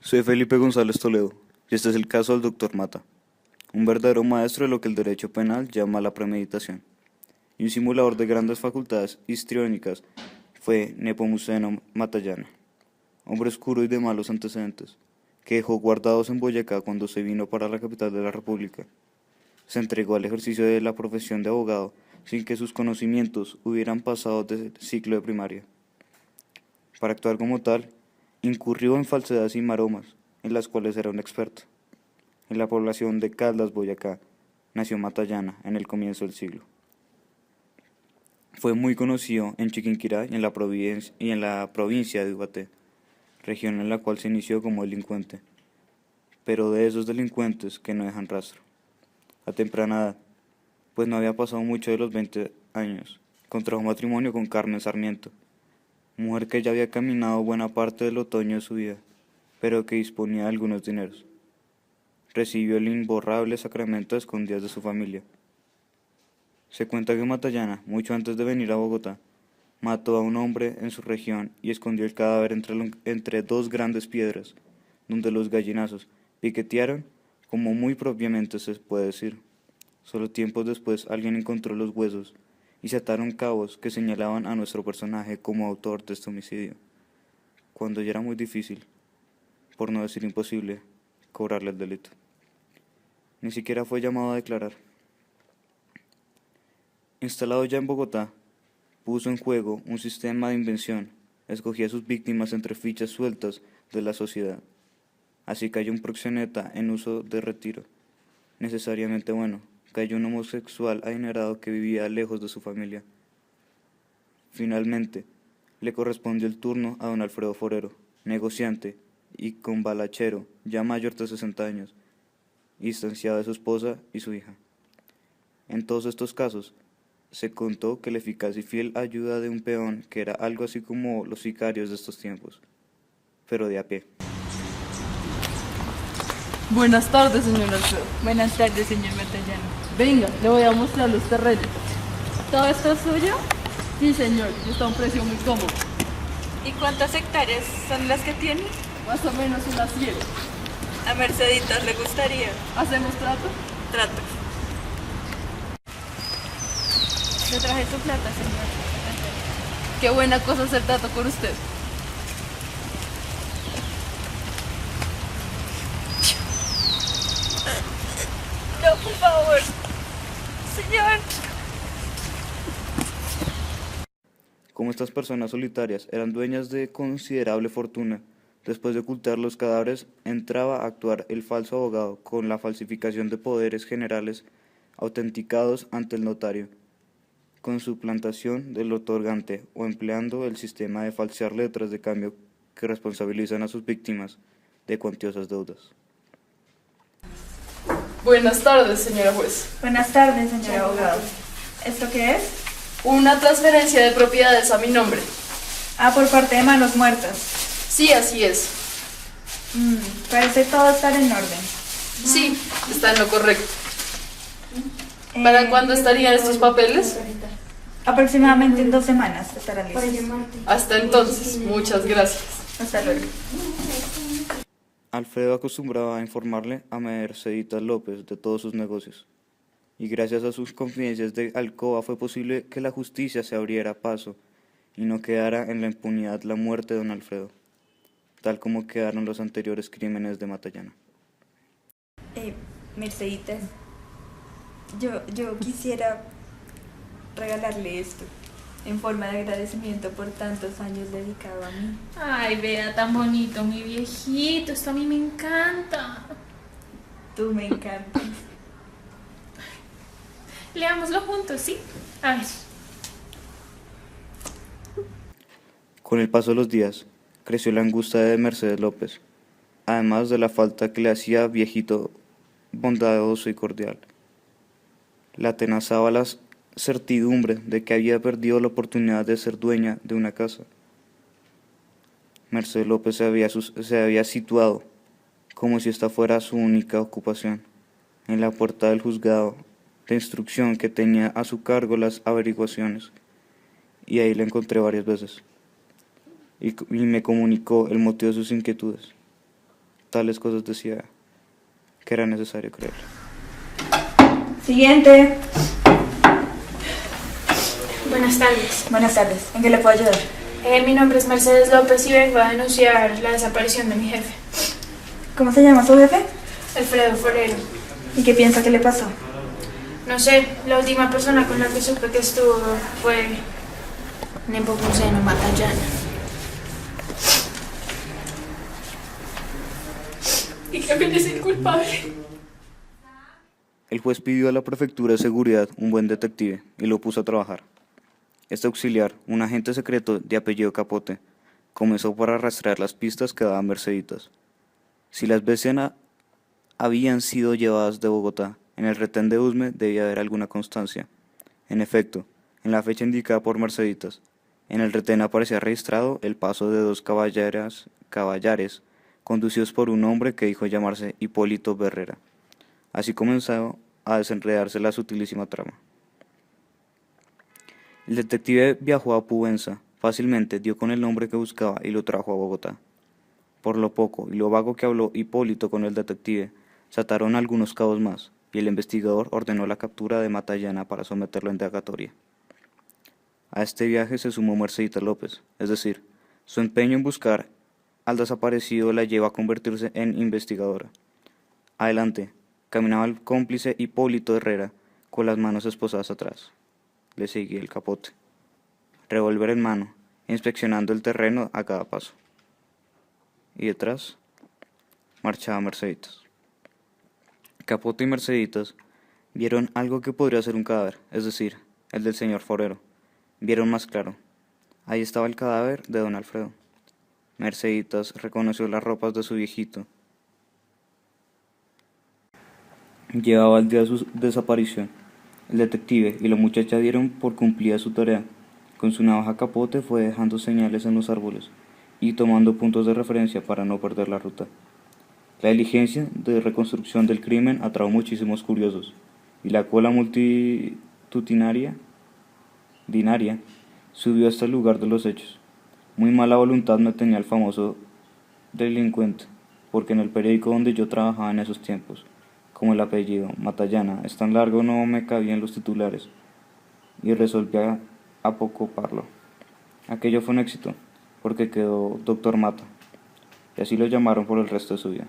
Soy Felipe González Toledo, y este es el caso del Dr. Mata, un verdadero maestro de lo que el derecho penal llama la premeditación, y un simulador de grandes facultades histriónicas fue Nepomuceno Matallana, hombre oscuro y de malos antecedentes, que dejó guardados en Boyacá cuando se vino para la capital de la República. Se entregó al ejercicio de la profesión de abogado sin que sus conocimientos hubieran pasado del ciclo de primaria. Para actuar como tal, incurrió en falsedades y maromas, en las cuales era un experto. En la población de Caldas, Boyacá, nació Matallana en el comienzo del siglo. Fue muy conocido en Chiquinquirá y en la provincia de Ubaté, región en la cual se inició como delincuente, pero de esos delincuentes que no dejan rastro. A temprana edad, pues no había pasado mucho de los 20 años, contrajo matrimonio con Carmen Sarmiento, mujer que ya había caminado buena parte del otoño de su vida, pero que disponía de algunos dineros. Recibió el imborrable sacramento a escondidas de su familia. Se cuenta que Matallana, mucho antes de venir a Bogotá, mató a un hombre en su región y escondió el cadáver entre dos grandes piedras, donde los gallinazos piquetearon, como muy propiamente se puede decir. Solo tiempos después alguien encontró los huesos y se ataron cabos que señalaban a nuestro personaje como autor de este homicidio, cuando ya era muy difícil, por no decir imposible, cobrarle el delito. Ni siquiera fue llamado a declarar. Instalado ya en Bogotá, puso en juego un sistema de invención, escogía a sus víctimas entre fichas sueltas de la sociedad. Así cayó un proxeneta en uso de retiro, necesariamente bueno, cayó un homosexual adinerado que vivía lejos de su familia. Finalmente, le correspondió el turno a don Alfredo Forero, negociante y combalachero, ya mayor de 60 años, distanciado de su esposa y su hija. En todos estos casos, se contó que la eficaz y fiel ayuda de un peón que era algo así como los sicarios de estos tiempos, pero de a pie. Buenas tardes, señor Alfredo. Buenas tardes, señor Matallano. Venga, le voy a mostrar los terrenos. ¿Todo esto es suyo? Sí, señor, y está a un precio muy cómodo. ¿Y cuántas hectáreas son las que tiene? Más o menos unas 100. A Merceditas le gustaría. ¿Hacemos trato? Trato. Le traje su plata, señor. Qué buena cosa hacer trato con usted. No, por favor. Señor. Como estas personas solitarias eran dueñas de considerable fortuna, después de ocultar los cadáveres, entraba a actuar el falso abogado con la falsificación de poderes generales autenticados ante el notario, con suplantación del otorgante o empleando el sistema de falsear letras de cambio que responsabilizan a sus víctimas de cuantiosas deudas. Buenas tardes, señora juez. Buenas tardes, señor abogado. ¿Esto qué es? Una transferencia de propiedades a mi nombre. Ah, por parte de manos muertas. Sí, así es. Parece todo estar en orden. Sí, está en lo correcto. ¿Para cuándo estarían estos papeles? Aproximadamente en 2 semanas estarán listos. Hasta entonces, muchas gracias. Hasta luego. Alfredo acostumbraba a informarle a Merceditas López de todos sus negocios, y gracias a sus confidencias de alcoba fue posible que la justicia se abriera paso y no quedara en la impunidad la muerte de don Alfredo, tal como quedaron los anteriores crímenes de Matallana. Merceditas, yo quisiera regalarle esto en forma de agradecimiento por tantos años dedicado a mí. Ay, vea, tan bonito, mi viejito. Esto a mí me encanta. Tú me encantas. Leámoslo juntos, ¿sí? A ver. Con el paso de los días, creció la angustia de Mercedes López, además de la falta que le hacía viejito bondadoso y cordial. La atenazaba la certidumbre de que había perdido la oportunidad de ser dueña de una casa. Mercedes López se había situado, como si esta fuera su única ocupación, en la puerta del juzgado de instrucción que tenía a su cargo las averiguaciones, y ahí la encontré varias veces, y me comunicó el motivo de sus inquietudes. tales cosas decía que era necesario creer. Siguiente. Buenas tardes. Buenas tardes. ¿En qué le puedo ayudar? Mi nombre es Mercedes López y vengo a denunciar la desaparición de mi jefe, ¿Cómo se llama su jefe? Alfredo Forero. ¿Y qué piensa que le pasó? No sé, la última persona con la que supe que estuvo fue Nepomuceno Matallana. ¿Y quién es el culpable? El juez pidió a la prefectura de seguridad un buen detective y lo puso a trabajar. Este auxiliar, un agente secreto de apellido Capote, comenzó por arrastrar las pistas que daban Merceditas. Si las vecinas habían sido llevadas de Bogotá, en el retén de Usme debía haber alguna constancia. En efecto, en la fecha indicada por Merceditas, en el retén aparecía registrado el paso de dos caballares conducidos por un hombre que dijo llamarse Hipólito Berrera. Así comenzó a desenredarse la sutilísima trama. El detective viajó a Pubenza, fácilmente dio con el nombre que buscaba y lo trajo a Bogotá. Por lo poco y lo vago que habló Hipólito con el detective, se ataron algunos cabos más, y el investigador ordenó la captura de Matallana para someterlo a indagatoria. A este viaje se sumó Mercedita López, es decir, su empeño en buscar al desaparecido la lleva a convertirse en investigadora. Adelante, caminaba el cómplice Hipólito Herrera, con las manos esposadas atrás. Le seguía el Capote, revólver en mano, inspeccionando el terreno a cada paso. Y detrás marchaba Merceditas. Capote y Merceditas vieron algo que podría ser un cadáver, es decir, el del señor Forero. Vieron más claro. Ahí estaba el cadáver de don Alfredo. Merceditas reconoció las ropas de su viejito. Llevaba el día de su desaparición. El detective y la muchacha dieron por cumplida su tarea. Con su navaja Capote fue dejando señales en los árboles y tomando puntos de referencia para no perder la ruta. La diligencia de reconstrucción del crimen atrajo muchísimos curiosos, y la cola multitudinaria subió hasta el lugar de los hechos. Muy mala voluntad me tenía el famoso delincuente, porque en el periódico donde yo trabajaba en esos tiempos, como el apellido Matallana es tan largo, no me cabía en los titulares, y resolví apocoparlo. Aquello fue un éxito, porque quedó Doctor Mata, y así lo llamaron por el resto de su vida.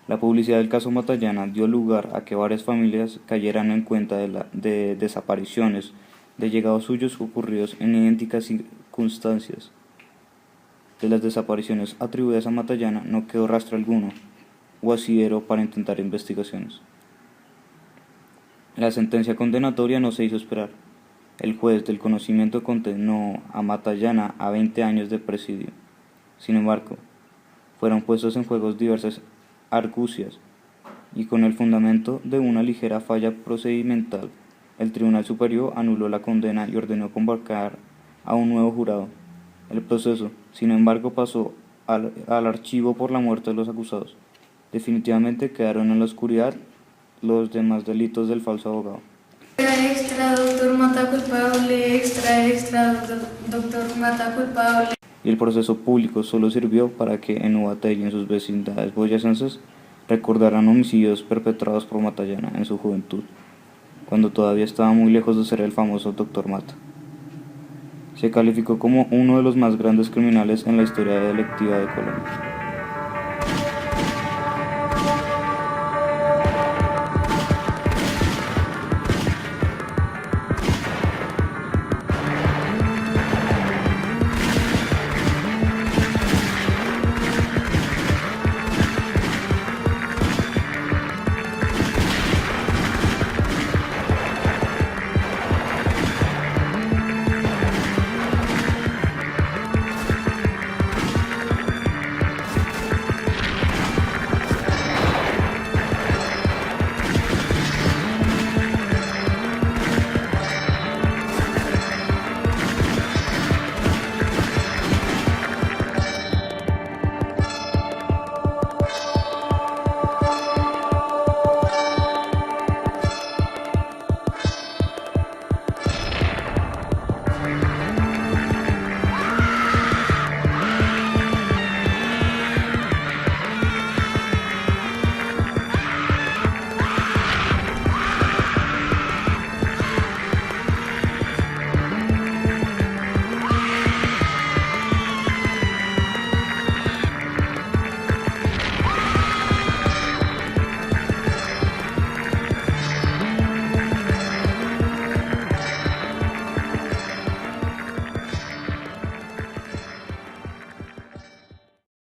La publicidad del caso Matallana dio lugar a que varias familias cayeran en cuenta de desapariciones de llegados suyos ocurridos en idénticas circunstancias. De las desapariciones atribuidas a Matallana no quedó rastro alguno o asidero para intentar investigaciones. La sentencia condenatoria no se hizo esperar. El juez del conocimiento condenó a Matallana a 20 años de presidio. Sin embargo, fueron puestos en juego diversas argucias, y con el fundamento de una ligera falla procedimental, el Tribunal Superior anuló la condena y ordenó convocar a un nuevo jurado. El proceso, sin embargo, pasó al archivo por la muerte de los acusados. Definitivamente quedaron en la oscuridad los demás delitos del falso abogado. Extra, doctor Mata culpable, extra, doctor Mata culpable. Y el proceso público solo sirvió para que en Ubategui y en sus vecindades boyacenses recordaran homicidios perpetrados por Matallana en su juventud, cuando todavía estaba muy lejos de ser el famoso Dr. Mata. Se calificó como uno de los más grandes criminales en la historia delictiva de Colombia.